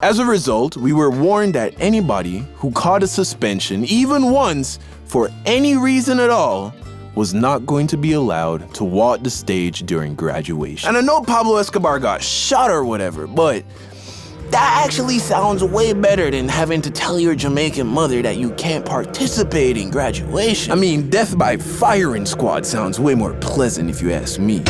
As a result, we were warned that anybody who caught a suspension, even once, for any reason at all, was not going to be allowed to walk the stage during graduation. And I know Pablo Escobar got shot or whatever, but that actually sounds way better than having to tell your Jamaican mother that you can't participate in graduation. I mean, death by firing squad sounds way more pleasant if you ask me.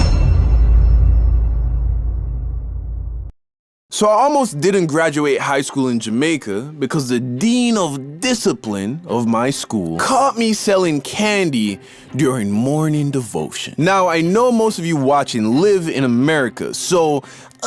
So I almost didn't graduate high school in Jamaica because the dean of discipline of my school caught me selling candy during morning devotion. Now, I know most of you watching live in America, so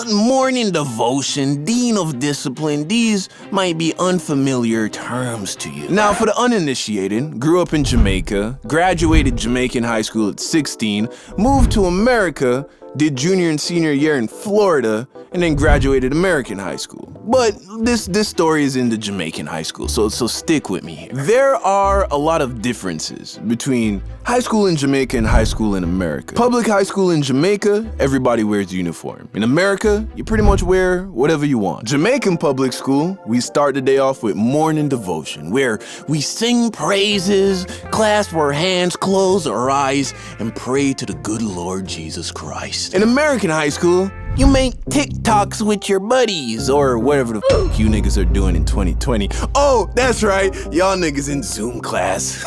morning devotion, dean of discipline, these might be unfamiliar terms to you. Now, for the uninitiated, grew up in Jamaica, graduated Jamaican high school at 16, moved to America, did junior and senior year in Florida, and then graduated American high school. But this story is in the Jamaican high school, so stick with me here. There are a lot of differences between high school in Jamaica and high school in America. Public high school in Jamaica, everybody wears uniform. In America, you pretty much wear whatever you want. Jamaican public school, we start the day off with morning devotion, where we sing praises, clasp our hands, close our eyes, and pray to the good Lord Jesus Christ. In American high school, you make TikToks with your buddies, or whatever the f you niggas are doing in 2020. Oh, that's right, y'all niggas in Zoom class.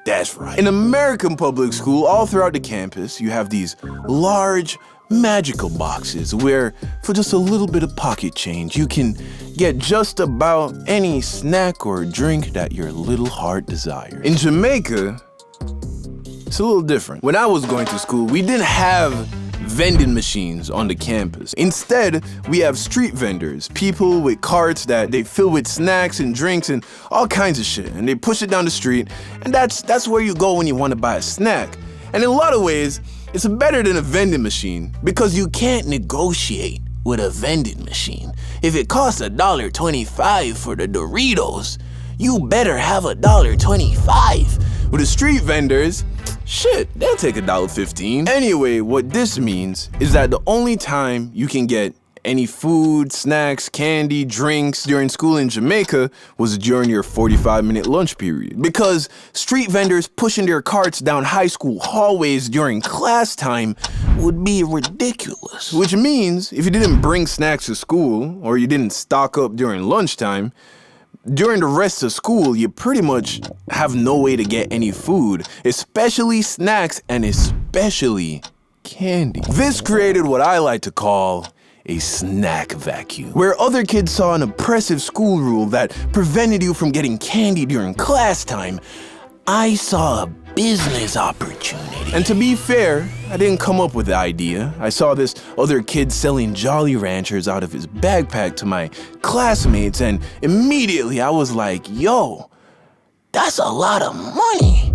That's right. In American public school, all throughout the campus, you have these large, magical boxes where, for just a little bit of pocket change, you can get just about any snack or drink that your little heart desires. In Jamaica, it's a little different. When I was going to school, we didn't have vending machines on the campus. Instead, we have street vendors, people with carts that they fill with snacks and drinks and all kinds of shit, and they push it down the street, and that's where you go when you want to buy a snack. And in a lot of ways, it's better than a vending machine because you can't negotiate with a vending machine. If it costs $1.25 for the Doritos, you better have $1.25. With the street vendors, shit, they'll take $1.15. Anyway, what this means is that the only time you can get any food, snacks, candy, drinks during school in Jamaica was during your 45-minute lunch period. Because street vendors pushing their carts down high school hallways during class time would be ridiculous. Which means if you didn't bring snacks to school or you didn't stock up during lunchtime, during the rest of school, you pretty much have no way to get any food, especially snacks and especially candy. This created what I like to call a snack vacuum, where other kids saw an oppressive school rule that prevented you from getting candy during class time. I saw a business opportunity. And to be fair, I didn't come up with the idea. I saw this other kid selling Jolly Ranchers out of his backpack to my classmates, and immediately I was like, yo, that's a lot of money.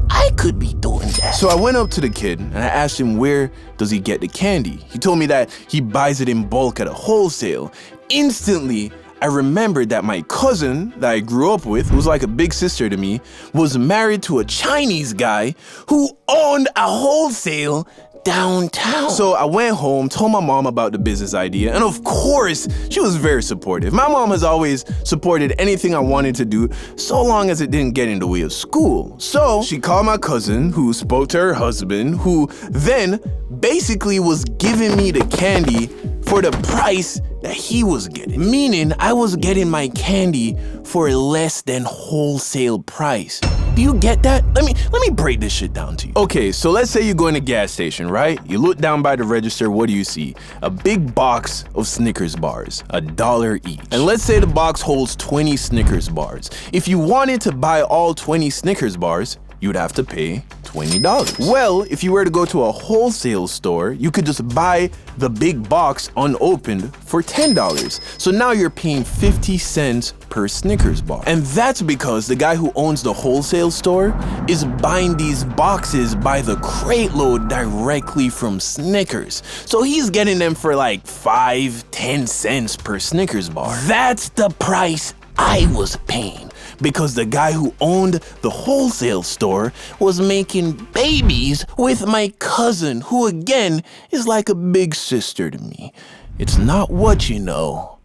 I could be doing that. So I went up to the kid and I asked him, where does he get the candy? He told me that he buys it in bulk at a wholesale. Instantly, I remembered that my cousin that I grew up with, who was like a big sister to me, was married to a Chinese guy who owned a wholesale downtown. So I went home, told my mom about the business idea, and of course, she was very supportive. My mom has always supported anything I wanted to do, so long as it didn't get in the way of school. So she called my cousin, who spoke to her husband, who then basically was giving me the candy for the price that he was getting. Meaning, I was getting my candy for less than wholesale price. Do you get that? Let me break this shit down to you. Okay, so let's say you go in a gas station, right? You look down by the register, what do you see? A big box of Snickers bars, $1 each. And let's say the box holds 20 Snickers bars. If you wanted to buy all 20 Snickers bars, you'd have to pay $20. Well, if you were to go to a wholesale store, you could just buy the big box unopened for $10. So now you're paying 50 cents per Snickers bar. And that's because the guy who owns the wholesale store is buying these boxes by the crate load directly from Snickers. So he's getting them for like 5-10 cents per Snickers bar. That's the price I was paying, because the guy who owned the wholesale store was making babies with my cousin, who again is like a big sister to me. It's not what you know,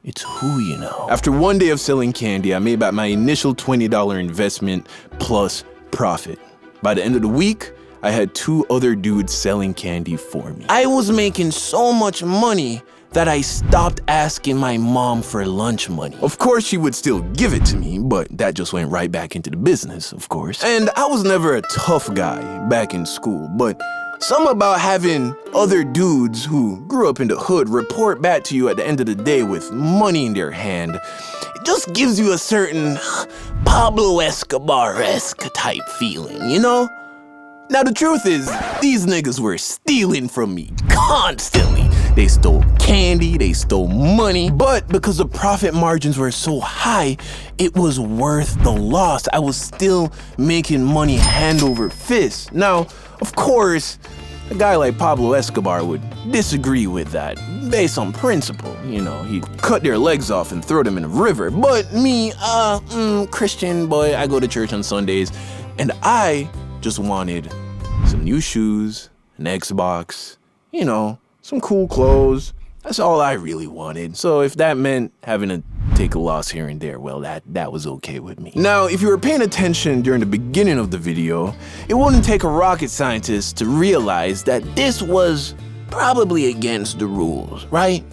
it's who you know. After one day of selling candy, I made back my initial $20 investment plus profit. By the end of the week, I had 2 other dudes selling candy for me. I was making so much money that I stopped asking my mom for lunch money. Of course, she would still give it to me, but that just went right back into the business, of course. And I was never a tough guy back in school, but something about having other dudes who grew up in the hood report back to you at the end of the day with money in their hand, it just gives you a certain Pablo Escobar-esque type feeling, you know? Now the truth is, these niggas were stealing from me constantly. They stole candy, they stole money, but because the profit margins were so high, it was worth the loss. I was still making money hand over fist. Now, of course, a guy like Pablo Escobar would disagree with that, based on principle. You know, he'd cut their legs off and throw them in a river. But me, Christian boy, I go to church on Sundays, and I just wanted some new shoes, an Xbox, you know, some cool clothes. That's all I really wanted. So if that meant having to take a loss here and there, well, that was okay with me. Now, if you were paying attention during the beginning of the video, it wouldn't take a rocket scientist to realize that this was probably against the rules, right?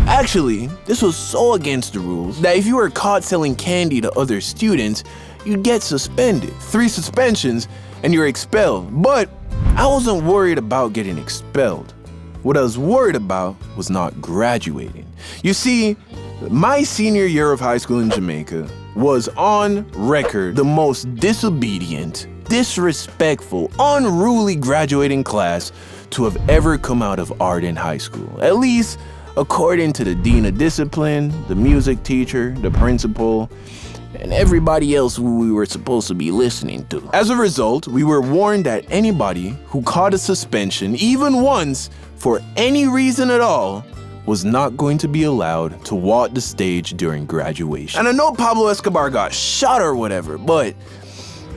Actually, this was so against the rules that if you were caught selling candy to other students, you'd get suspended. 3 suspensions and you're expelled. But I wasn't worried about getting expelled. What I was worried about was not graduating. You see, my senior year of high school in Jamaica was on record the most disobedient, disrespectful, unruly graduating class to have ever come out of Arden High School. At least according to the dean of discipline, the music teacher, the principal, and everybody else who we were supposed to be listening to. As a result, we were warned that anybody who caught a suspension, even once, for any reason at all, was not going to be allowed to walk the stage during graduation. And I know Pablo Escobar got shot or whatever, but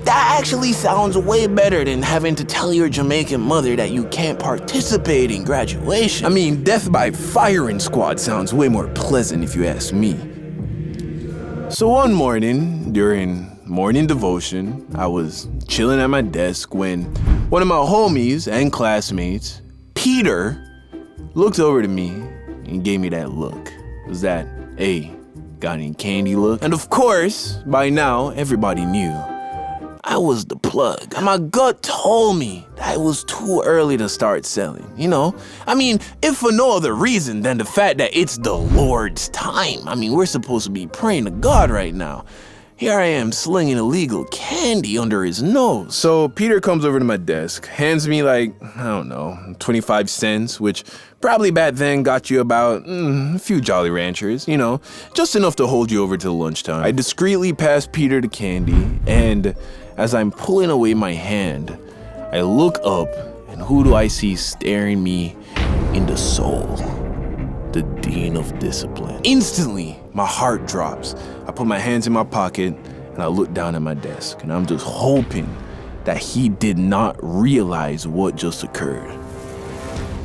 that actually sounds way better than having to tell your Jamaican mother that you can't participate in graduation. I mean, death by firing squad sounds way more pleasant if you ask me. So one morning, during morning devotion, I was chilling at my desk when one of my homies and classmates, Peter, looked over to me and gave me that look. It was that, hey, got any candy look? And of course, by now, everybody knew I was the plug. And my gut told me that it was too early to start selling, you know? I mean, if for no other reason than the fact that it's the Lord's time. I mean, we're supposed to be praying to God right now. Here I am slinging illegal candy under his nose. So Peter comes over to my desk, hands me like, I don't know, 25 cents, which probably back then got you about a few Jolly Ranchers, you know, just enough to hold you over till lunchtime. I discreetly pass Peter the candy, and as I'm pulling away my hand, I look up, and who do I see staring me in the soul? The Dean of Discipline. Instantly, my heart drops. I put my hands in my pocket, and I look down at my desk, and I'm just hoping that he did not realize what just occurred.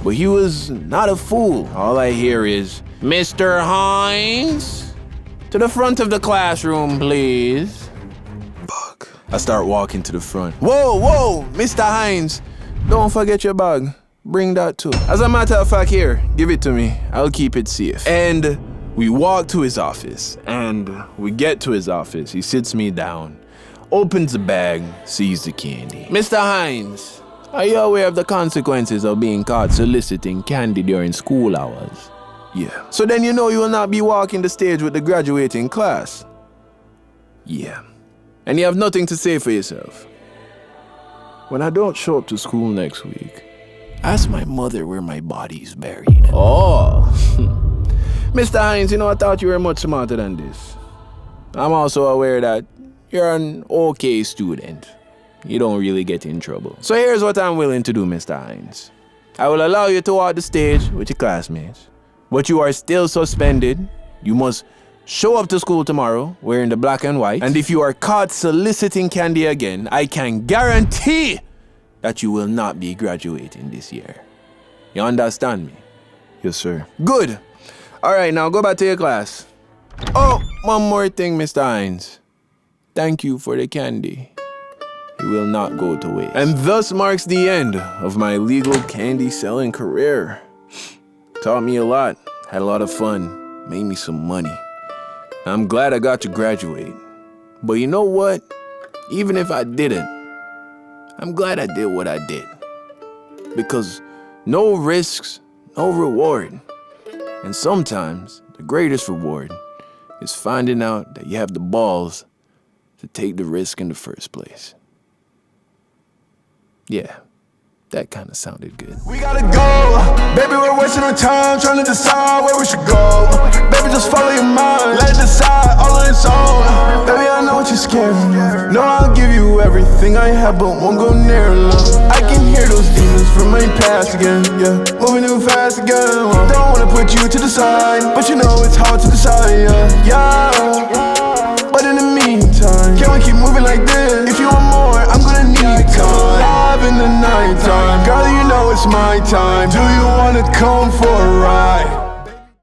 But he was not a fool. All I hear is, "Mr. Hines, to the front of the classroom, please." Bug. I start walking to the front. Whoa, Mr. Hines, don't forget your bag. Bring that too. As a matter of fact, here, give it to me. I'll keep it safe. And we walk to his office, and we get to his office. He sits me down, opens the bag, sees the candy. "Mr. Hines, are you aware of the consequences of being caught soliciting candy during school hours?" "Yeah." "So then you know you will not be walking the stage with the graduating class?" "Yeah." "And you have nothing to say for yourself?" "When I don't show up to school next week, ask my mother where my body's buried." "Oh." "Mr. Hines, you know, I thought you were much smarter than this. I'm also aware that you're an okay student. You don't really get in trouble. So here's what I'm willing to do, Mr. Hines. I will allow you to walk the stage with your classmates, but you are still suspended. You must show up to school tomorrow wearing the black and white. And if you are caught soliciting candy again, I can guarantee that you will not be graduating this year. You understand me?" "Yes, sir." "Good. Alright, now go back to your class. Oh, one more thing, Mr. Hines. Thank you for the candy. It will not go to waste. And thus marks the end of my legal candy selling career. Taught me a lot, had a lot of fun, made me some money. I'm glad I got to graduate. But you know what? Even if I didn't, I'm glad I did what I did. Because no risks, no reward. And sometimes the greatest reward is finding out that you have the balls to take the risk in the first place. Yeah, that kind of sounded good. We gotta go, baby, we're wasting our time trying to decide where we should go. Baby, just follow your mind, let it decide all on its own. Baby, I know what you're scared of. No, I'll give you everything I have, but won't go near love. I can hear those demons from my past again, yeah, moving too fast again. Don't wanna put you to the side, but you know it's hard to decide, yeah. But in the meantime, can we keep moving like this? If you want more, I'm gonna need time. Live in the nighttime, girl, you know it's my time. Do you wanna come for a ride?